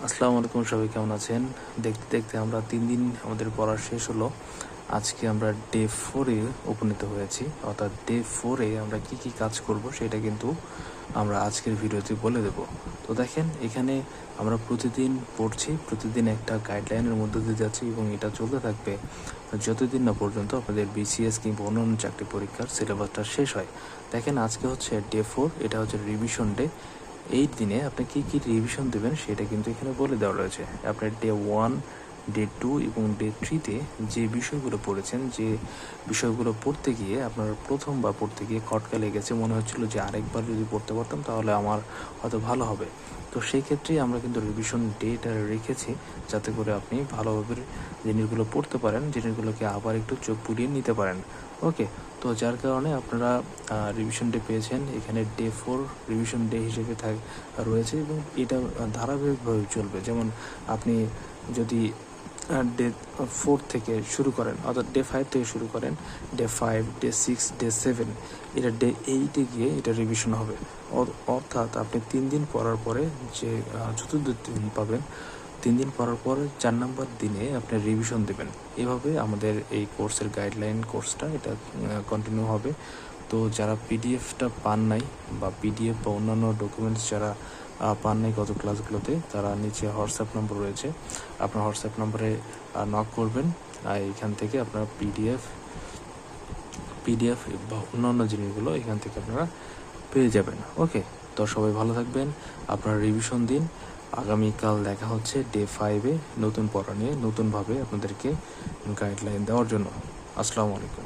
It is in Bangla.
আসসালামু আলাইকুম, সবাই কেমন আছেন? দেখতে দেখতে আমরা 3 দিন আমাদের পড়া শেষ হলো। আজকে আমরা ডে 4-এ উপনীত হয়েছি। অর্থাৎ ডে 4-এ আমরা কি কি কাজ করব সেটা কিন্তু আমরা আজকের ভিডিওতে বলে দেব। তো দেখেন, এখানে আমরা প্রতিদিন পড়ছি, প্রতিদিন একটা গাইডলাইনের মধ্যে দিয়ে যাচ্ছি এবং এটা চলতে থাকবে যতদিন না পর্যন্ত আপনাদের বিসিএস কিংবা অন্যান্য চাকরি পরীক্ষার সিলেবাসটা শেষ হয়। দেখেন, আজকে হচ্ছে ডে 4, এটা হচ্ছে রিভিশন ডে। এই দিনে আপনি কী কী রিভিশন দেবেন সেটা কিন্তু এখানে বলে দেওয়া রয়েছে। আপনার ডে 1, ডে 2 এবং ডে 3-তে যে বিষয়গুলো পড়েছেন, যে বিষয়গুলো পড়তে গিয়ে আপনার প্রথমবার পড়তে গিয়ে খটকা লেগেছে, মনে হচ্ছিল যে আরেকবার যদি পড়তে পারতাম তাহলে আমার হয়তো ভালো হবে। তো সেই ক্ষেত্রেই আমরা কিন্তু রিভিশন ডেটা রেখেছি, যাতে করে আপনি ভালোভাবে জিনিসগুলো পড়তে পারেন, জিনিসগুলোকে আবার একটু চোখ বুলিয়ে নিতে পারেন। ওকে, তো যার কারণে আপনারা রিভিশন ডে পেয়েছেন। এখানে ডে 4 রিভিশন ডে হিসেবে রয়েছে এবং এটা ধারাবাহিকভাবে চলবে। যেমন আপনি যদি ডে 4 থেকে শুরু করেন, অর্থাৎ ডে 5 থেকে শুরু করেন, ডে 5, ডে 6, ডে 7, এটা ডে 8-এ গিয়ে এটা রিভিশন হবে। অর্থাৎ আপনি 3 দিন পড়ার পরে যে চতুর্থ দিন পাবেন, 3 দিন পড়ার পর 4 নম্বর দিনে আপনি রিভিশন দেবেন। এভাবে আমাদের এই কোর্সের গাইডলাইন কোর্সটা এটা কন্টিনিউ হবে। তো যারা পিডিএফটা পান নাই, বা পিডিএফ বা অন্যান্য ডকুমেন্টস যারা পান নাই গত ক্লাসগুলোতে, তারা নিচে হোয়াটসঅ্যাপ নম্বর রয়েছে, আপনার হোয়াটসঅ্যাপ নম্বরে নক করবেন। এখান থেকে আপনার পিডিএফ বা অন্যান্য জিনিসগুলো এখান থেকে আপনারা পেয়ে যাবেন। ওকে, তো সবাই ভালো থাকবেন, আপনারা রিভিশন দিন। আগামীকাল দেখা হচ্ছে ডে 5-এ নতুন পড়া নিয়ে, নতুনভাবে আপনাদেরকে গাইডলাইন দেওয়ার জন্য। আসসালামু আলাইকুম।